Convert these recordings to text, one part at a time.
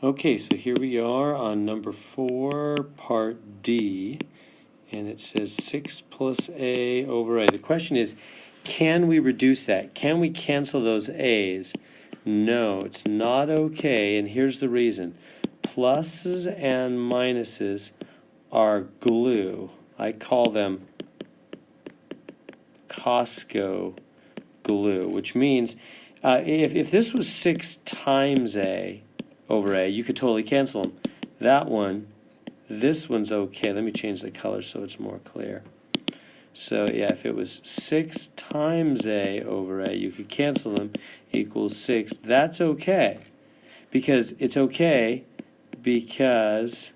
Okay, so here we are on number 4, part D, and it says 6 plus a over a. The question is, can we reduce that? Can we cancel those a's? No, it's not okay, and here's the reason. Pluses and minuses are glue. I call them Costco glue, which means if this was 6 times a over a, you could totally cancel them. That one, this one's okay. Let me change the color so it's more clear. So yeah, if it was 6 times a over a, you could cancel them, equals 6. That's okay. Because it's okay because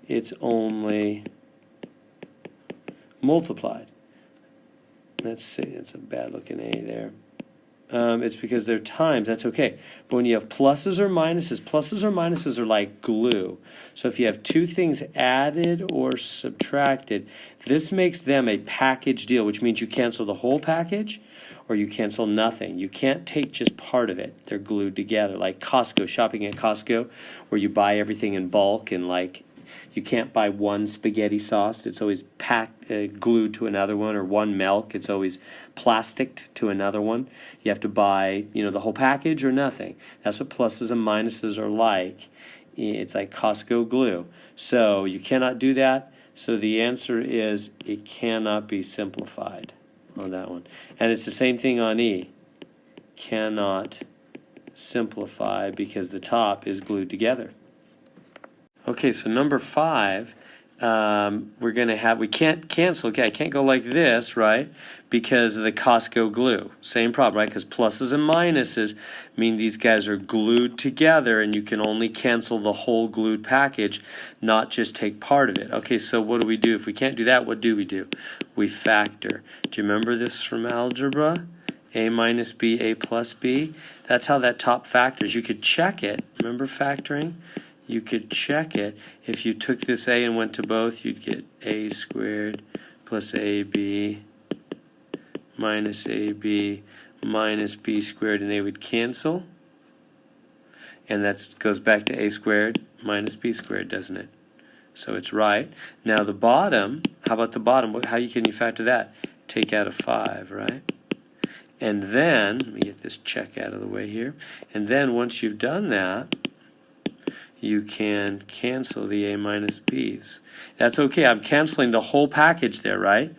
it's only multiplied. Let's see, it's a bad looking a there. It's because they're times, that's okay. But when you have pluses or minuses are like glue. So if you have two things added or subtracted, this makes them a package deal, which means you cancel the whole package or you cancel nothing. You can't take just part of it. They're glued together, like Costco, shopping at Costco, where you buy everything in bulk and like you can't buy one spaghetti sauce. It's always glued to another one, or one milk. It's always plasticed to another one. You have to buy, the whole package or nothing. That's what pluses and minuses are like. It's like Costco glue. So you cannot do that. So the answer is it cannot be simplified on that one. And it's the same thing on E. Cannot simplify because the top is glued together. Okay, so number 5, we can't cancel. Okay, I can't go like this, right? Because of the Costco glue. Same problem, right? Because pluses and minuses mean these guys are glued together and you can only cancel the whole glued package, not just take part of it. Okay, so what do we do? If we can't do that, what do? We factor. Do you remember this from algebra? A minus B, A plus B. That's how that top factors. You could check it. Remember factoring? You could check it. If you took this a and went to both, you'd get a squared plus ab minus ab minus b squared, and they would cancel. And that goes back to a squared minus b squared, doesn't it? So it's right. Now the bottom, how about the bottom? How can you factor that? Take out a 5, right? And then, let me get this check out of the way here. And then once you've done that, you can cancel the a minus b's. That's okay. I'm canceling the whole package there, right?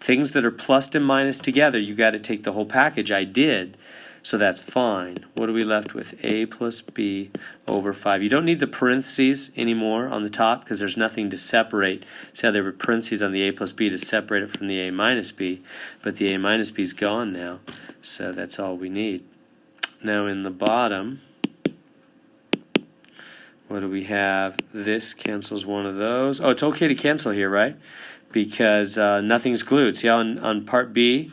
Things that are plus and minus together, you got to take the whole package. I did, so that's fine. What are we left with? A plus b over 5. You don't need the parentheses anymore on the top because there's nothing to separate. See how there were parentheses on the a plus b to separate it from the a minus b, but the a minus b is gone now, so that's all we need. Now in the bottom, what do we have? This cancels one of those. Oh, it's okay to cancel here, right? Because nothing's glued. See how on part B,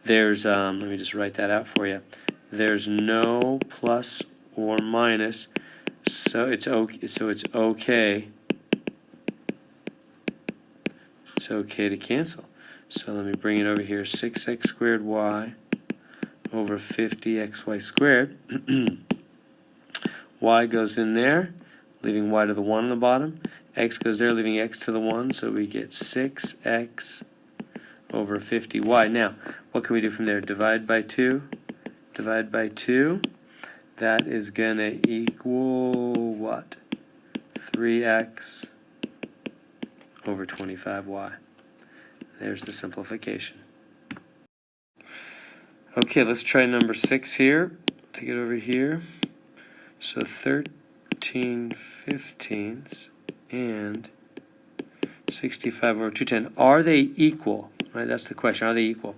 there's, let me just write that out for you. There's no plus or minus, so it's okay. It's okay to cancel. So let me bring it over here. 6x squared y over 50xy squared. Y goes in there, leaving y to the 1 on the bottom. X goes there, leaving x to the 1, so we get 6x over 50y. Now, what can we do from there? Divide by 2. Divide by 2. That is going to equal what? 3x over 25y. There's the simplification. Okay, let's try number 6 here. Take it over here. So 13/15 and 65 over 210. Are they equal? Right, that's the question. Are they equal?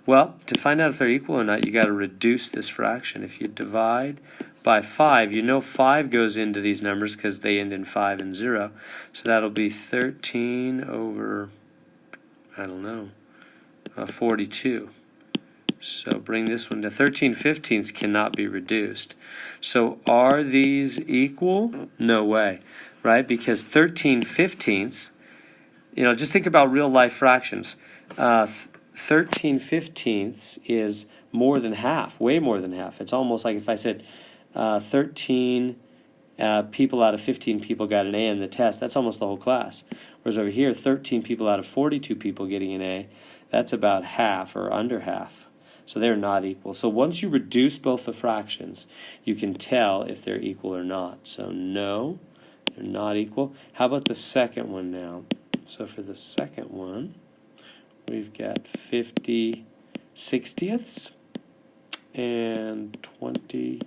Well, to find out if they're equal or not, you got to reduce this fraction. If you divide by 5, you know 5 goes into these numbers because they end in 5 and 0. So that'll be 13 over, 42. So bring this one to 13/15 cannot be reduced. So are these equal? No way, right? Because 13/15, just think about real life fractions. 13/15 is more than half, way more than half. It's almost like if I said 13 people out of 15 people got an A in the test. That's almost the whole class. Whereas over here, 13 people out of 42 people getting an A. That's about half or under half. So they're not equal. So once you reduce both the fractions, you can tell if they're equal or not. So no, they're not equal. How about the second one now? So for the second one, we've got 50 60ths and 20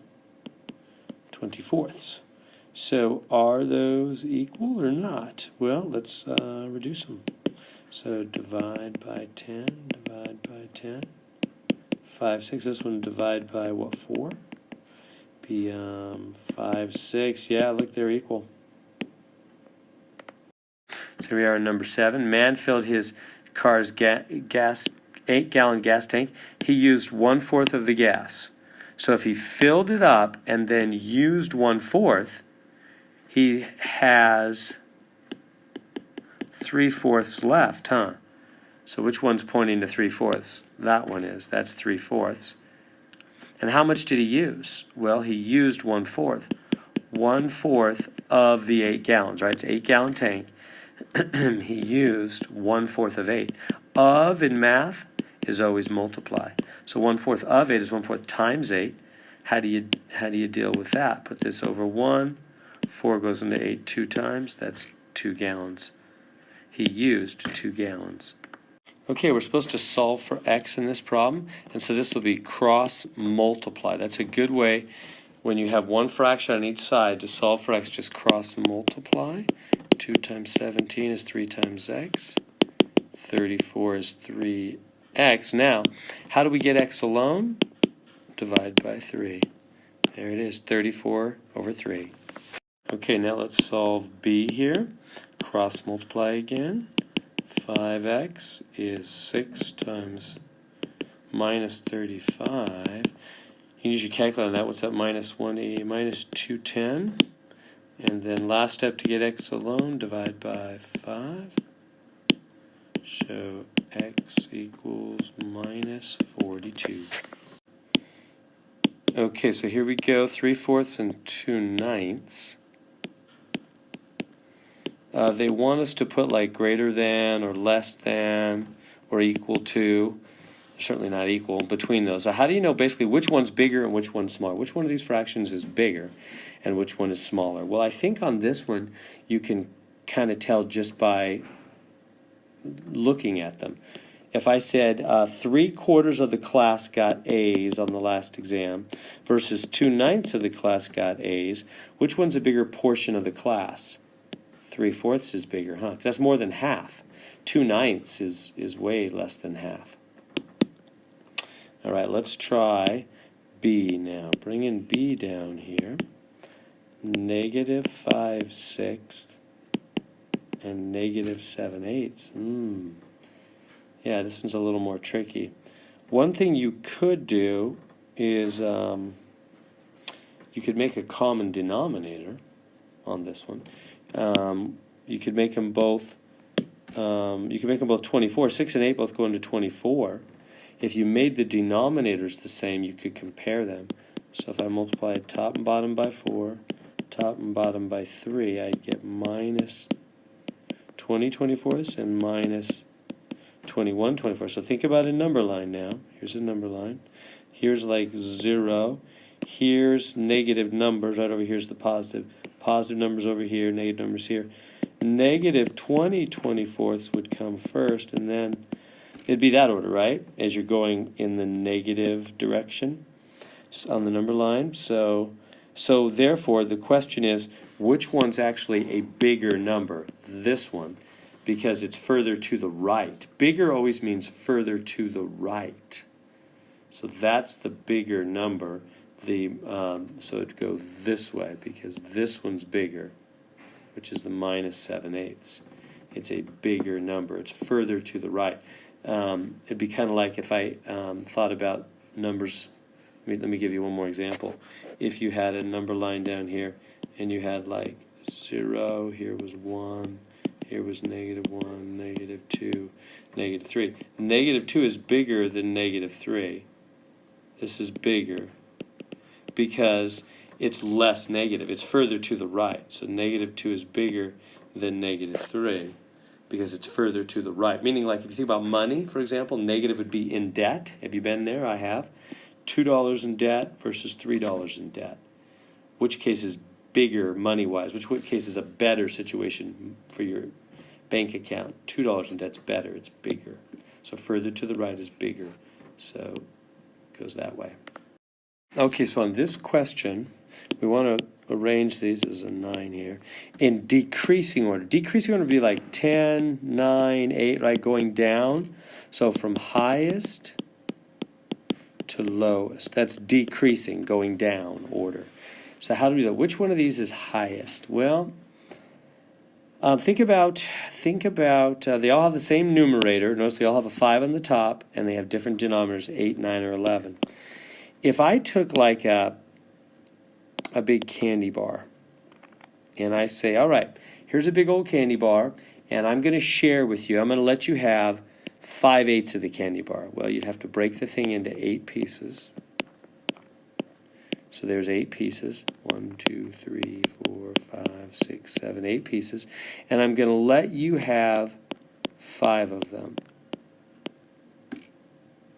24ths. So are those equal or not? Well, let's reduce them. So divide by 10, divide by 10. 5, 6, this one divide by what, 4? Be 5, 6, yeah, look, they're equal. So here we are in number 7. Man filled his car's 8-gallon gas tank. He used 1/4 of the gas. So if he filled it up and then used 1/4, he has 3/4 left, huh? So which one's pointing to 3/4? That one is. That's 3/4. And how much did he use? Well, he used 1/4. 1/4 of the 8 gallons, right? It's an 8-gallon tank. He used 1/4 of 8. Of in math is always multiply. So 1/4 of 8 is 1/4 times 8. How do you deal with that? Put this over 1. 4 goes into 8 2 times. That's 2 gallons. He used 2 gallons. Okay, we're supposed to solve for x in this problem, and so this will be cross multiply. That's a good way when you have one fraction on each side to solve for x. Just cross multiply. 2 times 17 is 3 times x. 34 is 3x. Now, how do we get x alone? Divide by 3. There it is, 34 over 3. Okay, now let's solve b here. Cross multiply again. 5x is 6 times minus 35. You can use your calculator on that. What's that? Minus 180 minus 210. And then last step to get x alone, divide by 5. So x equals minus 42. Okay, so here we go. 3/4 and 2/9. They want us to put like greater than or less than or equal to. Certainly not equal between those. So how do you know basically which one's bigger and which one's smaller? Which one of these fractions is bigger and which one is smaller? Well, I think on this one you can kind of tell just by looking at them. If I said 3/4 of the class got A's on the last exam versus 2/9 of the class got A's, which one's a bigger portion of the class? 3/4 is bigger, huh? 'Cause that's more than half. 2/9 is way less than half. All right, let's try B now. Bring in B down here. Negative 5/6 and negative 7/8. Yeah, this one's a little more tricky. One thing you could do is you could make a common denominator on this one. You could make them both. You could make them both 24. 6 and 8 both go into 24. If you made the denominators the same, you could compare them. So if I multiply top and bottom by 4, top and bottom by 3, I'd get minus 20 24ths and minus 21 24. So think about a number line now. Here's a number line. Here's like 0. Here's negative numbers. Right over here is the positive. Positive numbers over here, negative numbers here. Negative 20 24ths would come first, and then it'd be that order, right? As you're going in the negative direction on the number line. So therefore, the question is, which one's actually a bigger number? This one, because it's further to the right. Bigger always means further to the right. So that's the bigger number. So it'd go this way because this one's bigger, which is the minus 7/8. It's a bigger number. It's further to the right. It'd be kind of like if I thought about numbers. Let me give you one more example. If you had a number line down here and you had like 0, here was 1, here was -1, -2, -3. -2 is bigger than -3. This is bigger because it's less negative. It's further to the right. So -2 is bigger than -3 because it's further to the right. Meaning, like, if you think about money, for example, negative would be in debt. Have you been there? I have. $2 in debt versus $3 in debt. Which case is bigger money-wise? Which case is a better situation for your bank account? $2 in debt's better. It's bigger. So further to the right is bigger. So it goes that way. Okay, so on this question, we want to arrange these as a 9 here in decreasing order. Decreasing order would be like 10, 9, 8, right, going down. So from highest to lowest. That's decreasing, going down order. So how do we do that? Which one of these is highest? Well, think about. They all have the same numerator. Notice they all have a 5 on the top, and they have different denominators: 8, 9, or 11. If I took like a big candy bar, and I say, all right, here's a big old candy bar, and I'm going to share with you. I'm going to let you have 5/8 of the candy bar. Well, you'd have to break the thing into 8 pieces. So there's 8 pieces. 1, 2, 3, 4, 5, 6, 7, 8 pieces. And I'm going to let you have 5 of them.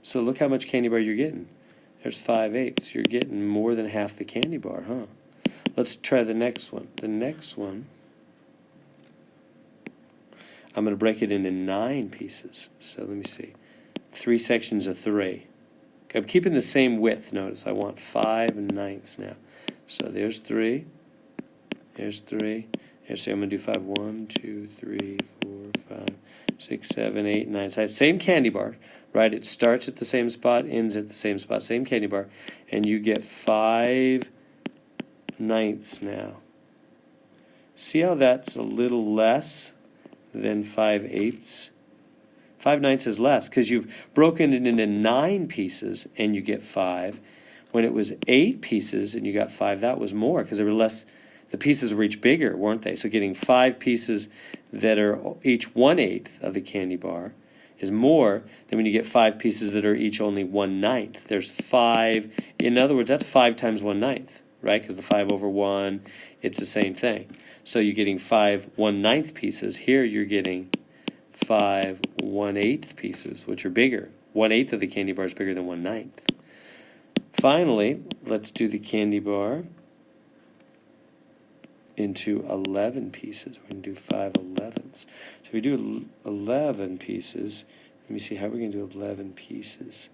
So look how much candy bar you're getting. There's 5/8. You're getting more than half the candy bar, huh? Let's try the next one. The next one, I'm going to break it into 9 pieces. So let me see. 3 sections of 3. I'm keeping the same width. Notice I want 5/9 now. So there's 3. There's 3. Here's 3. I'm going to do 5. 1, 2, 3, 4, 5, 6, 7, 8, 9. So same candy bar, right? It starts at the same spot, ends at the same spot. Same candy bar. And you get 5/9 now. See how that's a little less than 5/8? 5/9 is less because you've broken it into 9 pieces and you get 5. When it was 8 pieces and you got 5, that was more because there were less. The pieces were each bigger, weren't they? So getting 5 pieces that are each 1/8 of the candy bar is more than when you get 5 pieces that are each only 1/9. There's 5. In other words, that's 5 times 1/9, right? Because the 5 over 1, it's the same thing. So you're getting 5 1/9 pieces. Here you're getting 5 1/8 pieces, which are bigger. 1/8 of the candy bar is bigger than 1/9. Finally, let's do the candy bar into 11 pieces. We're going to do 5/11s. So if we do 11 pieces, let me see how we're going to do 11 pieces.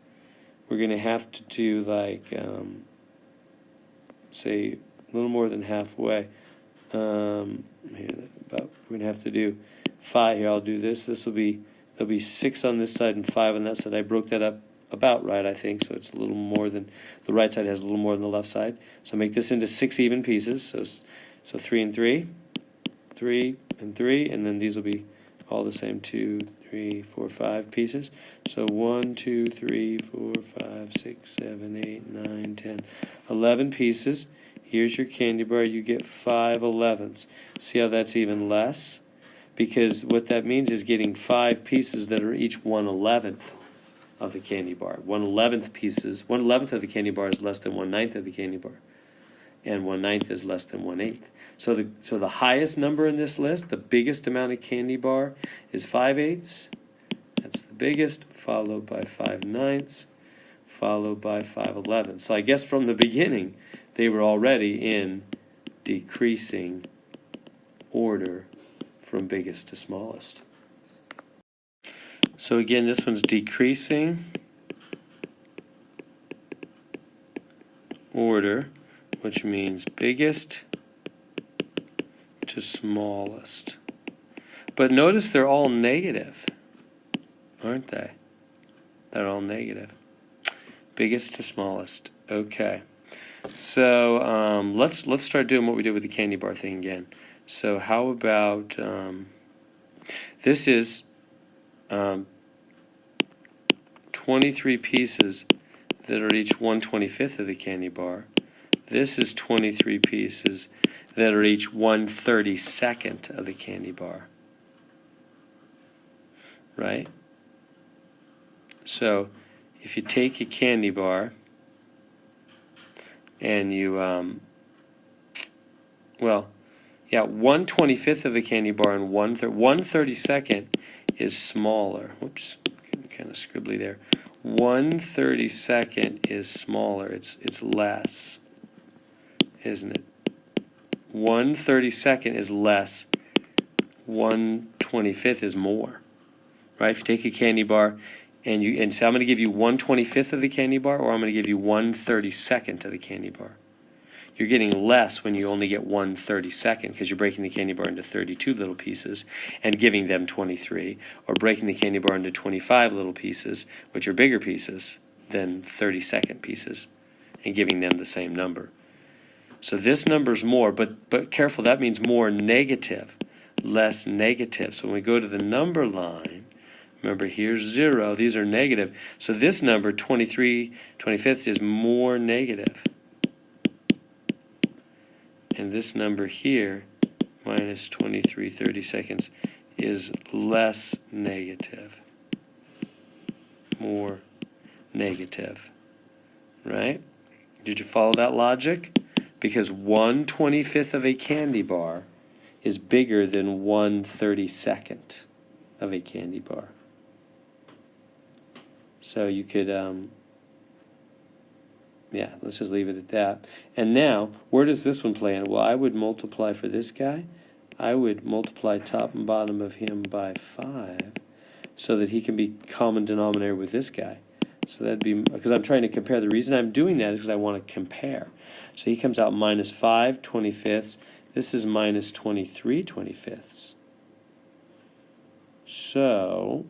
We're going to have to do like, say, a little more than halfway. We're going to have to do 5 here. I'll do this. There'll be 6 on this side and 5 on that side. I broke that up about right, I think. So it's a little more than the right side has a little more than the left side. So make this into 6 even pieces. So 3 and 3, 3 and 3, and then these will be all the same. 2, 3, 4, 5 pieces. So 1, 2, 3, 4, 5, 6, 7, 8, 9, 10, 11 pieces. Here's your candy bar. You get 5/11s. See how that's even less? Because what that means is getting 5 pieces that are each 1/11th of the candy bar. 1/11th pieces. 1/11th of the candy bar is less than 1/9 of the candy bar, and 1/9 is less than 1/8. So the highest number in this list, the biggest amount of candy bar, is 5/8. That's the biggest, followed by 5/9, followed by 5/11. So I guess from the beginning, they were already in decreasing order from biggest to smallest. So again, this one's decreasing order, which means biggest to smallest. But notice they're all negative, aren't they? They're all negative. Biggest to smallest. Okay. So let's start doing what we did with the candy bar thing again. So how about this is 23 pieces that are each 1/25th of the candy bar. This is 23 pieces that are each 1/32nd of the candy bar. Right? So if you take a candy bar and you well, yeah, 1/25th of a candy bar and 1/32nd is smaller. Whoops, kind of scribbly there. 1/32nd is smaller. It's less, isn't it? 1/32nd is less. 1/25th is more, right? If you take a candy bar and so I'm going to give you 1/25th of the candy bar, or I'm going to give you 1/32nd of the candy bar. You're getting less when you only get 1/32nd, because you're breaking the candy bar into 32 little pieces and giving them 23, or breaking the candy bar into 25 little pieces, which are bigger pieces than 32nd pieces, and giving them the same number. So this number's more, but careful, that means more negative, less negative. So when we go to the number line, remember here's 0, these are negative. So this number, 23/25, is more negative. And this number here, minus 23/32, is less negative. More negative. Right? Did you follow that logic? Because 1/25 of a candy bar is bigger than 1/32 of a candy bar. So you could, yeah, let's just leave it at that. And now, where does this one play in? Well, I would multiply for this guy. I would multiply top and bottom of him by 5 so that he can be common denominator with this guy. So that'd be, because I'm trying to compare. The reason I'm doing that is because I want to compare. So he comes out minus 5/25. This is minus 23/25. So,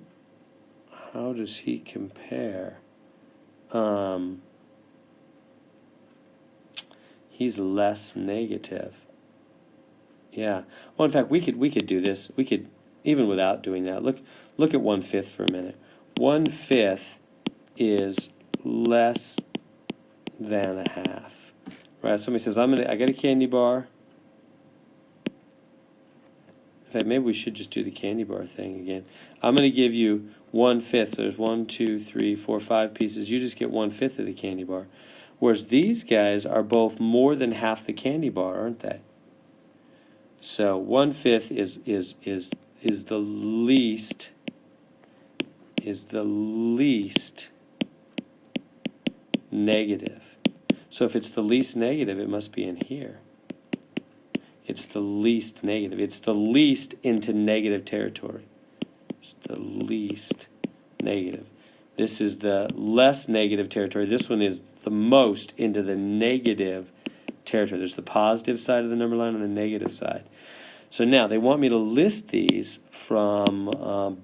how does he compare? He's less negative. Yeah. Well, in fact, we could do this. We could, even without doing that. Look at 1/5 for a minute. 1/5 is less than a half. Right? Somebody says, I got a candy bar. In fact, maybe we should just do the candy bar thing again. I'm going to give you 1/5. So there's 1, 2, 3, 4, 5 pieces. You just get 1/5 of the candy bar. Whereas these guys are both more than half the candy bar, aren't they? So 1/5 is the least negative. So if it's the least negative, it must be in here. It's the least negative. It's the least into negative territory. It's the least negative. This is the less negative territory. This one is the most into the negative territory. There's the positive side of the number line and the negative side. So now they want me to list these from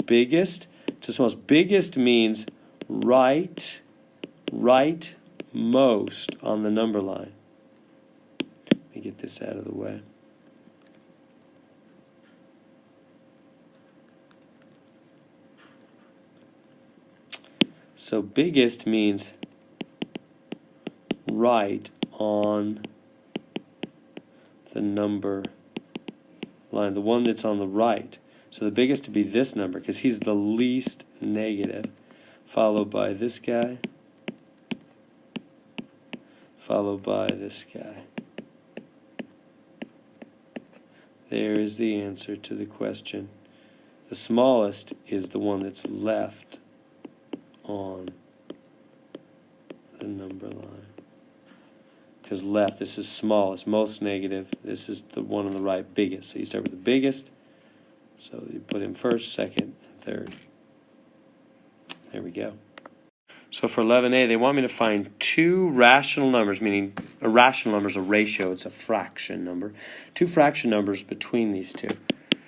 biggest to smallest. Biggest means right most on the number line. Let me get this out of the way. So biggest means right on the number line, the one that's on the right. So the biggest to be this number, because he's the least negative, followed by this guy, followed by this guy. There is the answer to the question. The smallest is the one that's left on the number line. Because left, this is smallest, most negative. This is the one on the right, biggest. So you start with the biggest. So you put him first, second, and third. There we go. So for 11a, they want me to find two rational numbers, meaning a rational number is a ratio, it's a fraction number. Two fraction numbers between these two.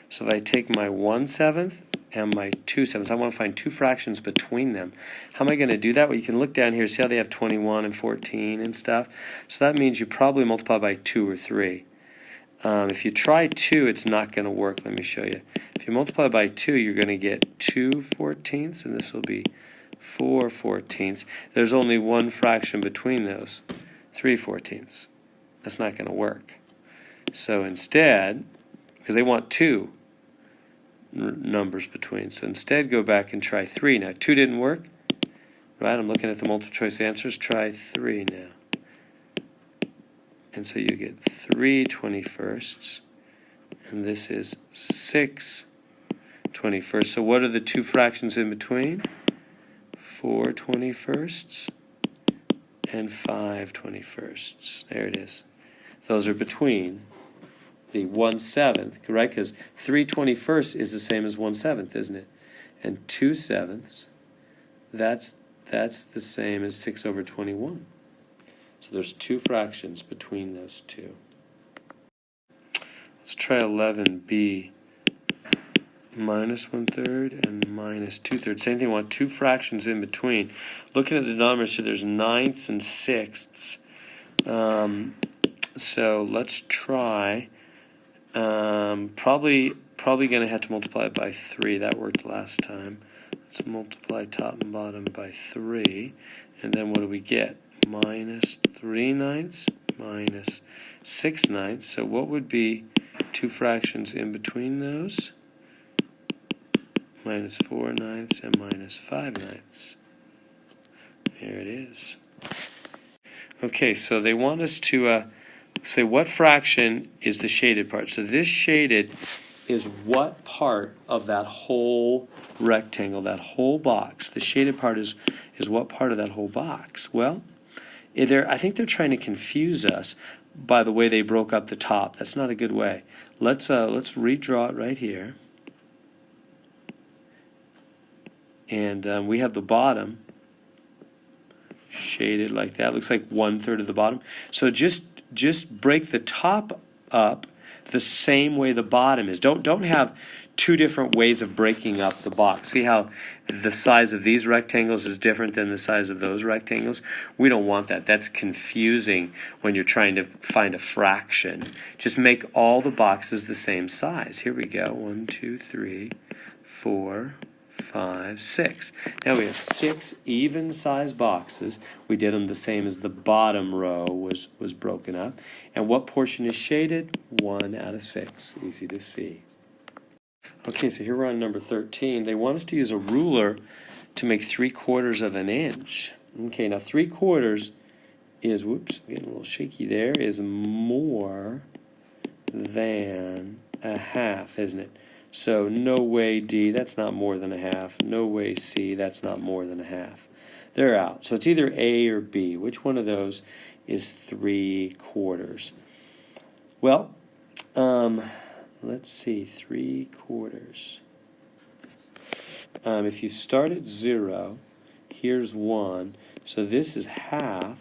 So if I take my 1/7 and my 2/7, I want to find two fractions between them. How am I going to do that? Well, you can look down here, see how they have 21 and 14 and stuff. So that means you probably multiply by 2 or 3. If you try 2, it's not going to work. Let me show you. If you multiply by 2, you're going to get 2/14, and this will be 4/14. There's only one fraction between those, 3/14. That's not going to work. So instead, because they want two numbers between, so instead go back and try 3. Now 2 didn't work, right? I'm looking at the multiple choice answers. Try 3 now. And so you get 3 21sts, and this is 6 21sts. So what are the two fractions in between? 4 21sts and 5 21sts. There it is. Those are between the 1/7, right? Because 3 21sts is the same as 1/7, isn't it? And 2 sevenths, that's the same as 6 over 21. So there's two fractions between those two. Let's try 11b. Minus 1/3 and minus 2/3. Same thing, we want two fractions in between. Looking at the denominator, so there's ninths and sixths. So let's try, probably going to have to multiply it by 3. That worked last time. Let's multiply top and bottom by 3. And then what do we get? Minus 3 ninths minus 6 ninths. So what would be two fractions in between those? Minus 4 ninths and minus 5 ninths. There it is. Okay, so they want us to say what fraction is the shaded part. So this shaded is what part of that whole rectangle, that whole box. The shaded part is what part of that whole box. Well, I think they're trying to confuse us by the way they broke up the top. That's not a good way. Let's redraw it right here. And we have the bottom shaded like that. Looks like 1/3 of the bottom. So just break the top up the same way the bottom is. Don't have two different ways of breaking up the box. See how the size of these rectangles is different than the size of those rectangles? We don't want that. That's confusing when you're trying to find a fraction. Just make all the boxes the same size. Here we go. 1, 2, 3, 4, 5, 6. Now we have 6 even-sized boxes. We did them the same as the bottom row was broken up. And what portion is shaded? 1 out of 6. Easy to see. Okay, so here we're on number 13. They want us to use a ruler to make 3/4 of an inch. Okay, now 3/4 is, whoops, getting a little shaky there, is more than a half, isn't it? So no way D, that's not more than a half. No way C, that's not more than a half. They're out. So it's either A or B. Which one of those is 3/4? Well, let's see, 3/4. If you start at 0, here's 1. So this is half.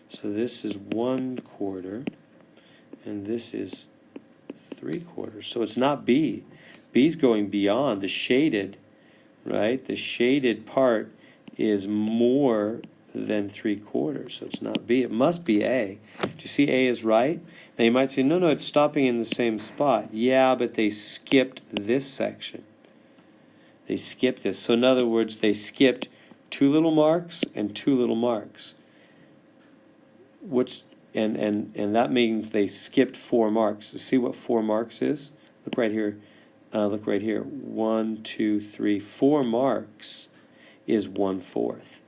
So this is 1/4. And this is 3/4. So it's not B. B's going beyond the shaded, right? The shaded part is more than 3/4. So it's not B. It must be A. Do you see A is right? Now you might say, no, it's stopping in the same spot. Yeah, but they skipped this section. They skipped this. So in other words, they skipped 2 little marks and 2 little marks. And that means they skipped 4 marks. So see what 4 marks is? Look right here. Look right here. 1, 2, 3, 4 marks is 1/4.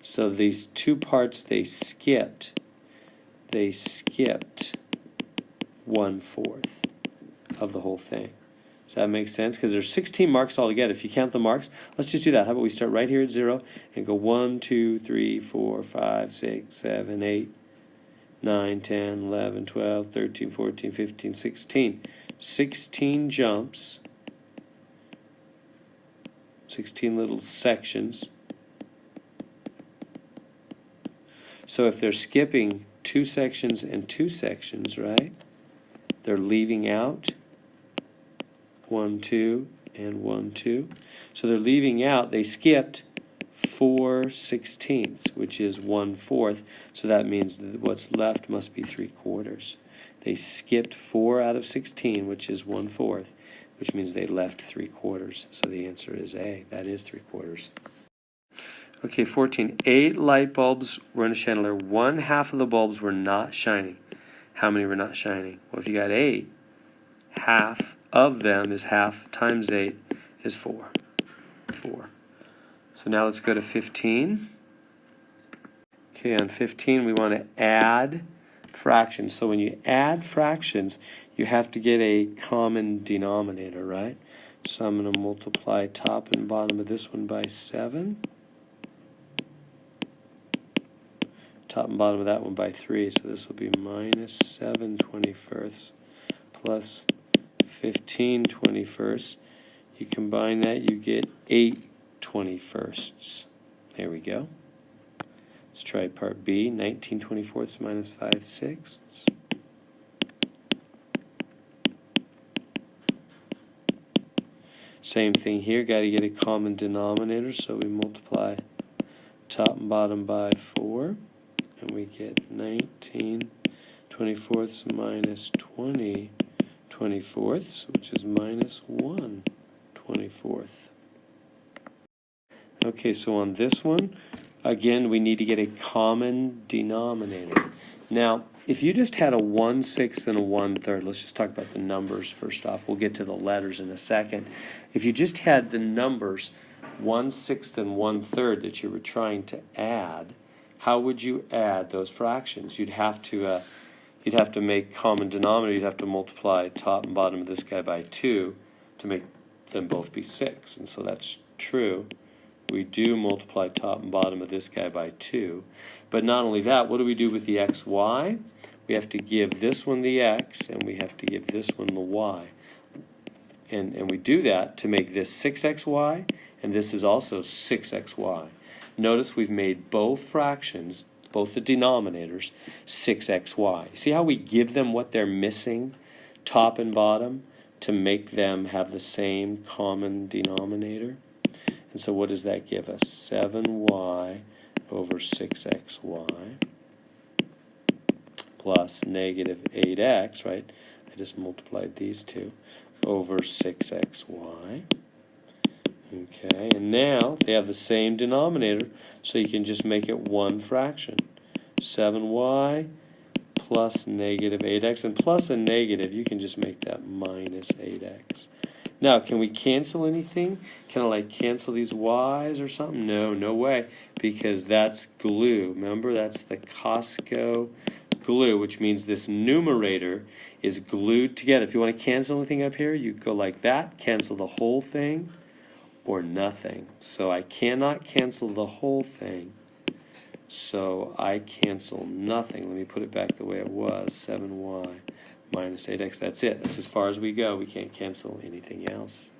So these two parts they skipped 1/4 of the whole thing. Does that make sense? Because there's 16 marks altogether. If you count the marks, let's just do that. How about we start right here at 0 and go 1, 2, 3, 4, 5, 6, 7, 8, 9, 10, 11, 12, 13, 14, 15, 16. 16 jumps. 16 little sections. So if they're skipping 2 sections and 2 sections, right? They're leaving out 1, 2, and 1, 2. So they're leaving out, they skipped 4/16, which is 1/4. So that means that what's left must be 3/4. They skipped 4 out of 16, which is 1/4, which means they left 3/4. So the answer is A. That is 3/4. Okay, 14. 8 light bulbs were in a chandelier. 1/2 of the bulbs were not shining. How many were not shining? Well, if you got 8, half of them is half times 8 is 4. 4. So now let's go to 15. Okay, on 15 we want to add fractions. So when you add fractions, you have to get a common denominator, right? So I'm going to multiply top and bottom of this one by 7. Top and bottom of that one by 3. So this will be minus 7 21st plus 15 21st. You combine that, you get 8 21st. There we go. Let's try part B. 19 24ths minus 5 6ths. Same thing here. Got to get a common denominator, so we multiply top and bottom by 4. And we get 19 24ths minus 20 24ths, which is minus 1 24th. Okay, so on this one, again, we need to get a common denominator. Now, if you just had a 1/6 and a 1/3, let's just talk about the numbers first off. We'll get to the letters in a second. If you just had the numbers 1/6 and 1/3 that you were trying to add, how would you add those fractions? You'd have to make common denominator. You'd have to multiply top and bottom of this guy by 2 to make them both be 6. And so that's true. We do multiply top and bottom of this guy by 2. But not only that, what do we do with the xy? We have to give this one the x, and we have to give this one the y. And we do that to make this 6xy, and this is also 6xy. Notice we've made both fractions, both the denominators, 6xy. See how we give them what they're missing, top and bottom, to make them have the same common denominator? And so what does that give us? 7y over 6xy plus negative 8x, right? I just multiplied these two, over 6xy. Okay, and now they have the same denominator, so you can just make it one fraction. 7y plus negative 8x, and plus and negative, you can just make that minus 8x. Now, can we cancel anything? Can I like cancel these y's or something? No, no way, because that's glue. Remember, that's the Costco glue, which means this numerator is glued together. If you want to cancel anything up here, you go like that, cancel the whole thing, or nothing. So I cannot cancel the whole thing. So I cancel nothing. Let me put it back the way it was. 7y minus 8x. That's it. That's as far as we go. We can't cancel anything else.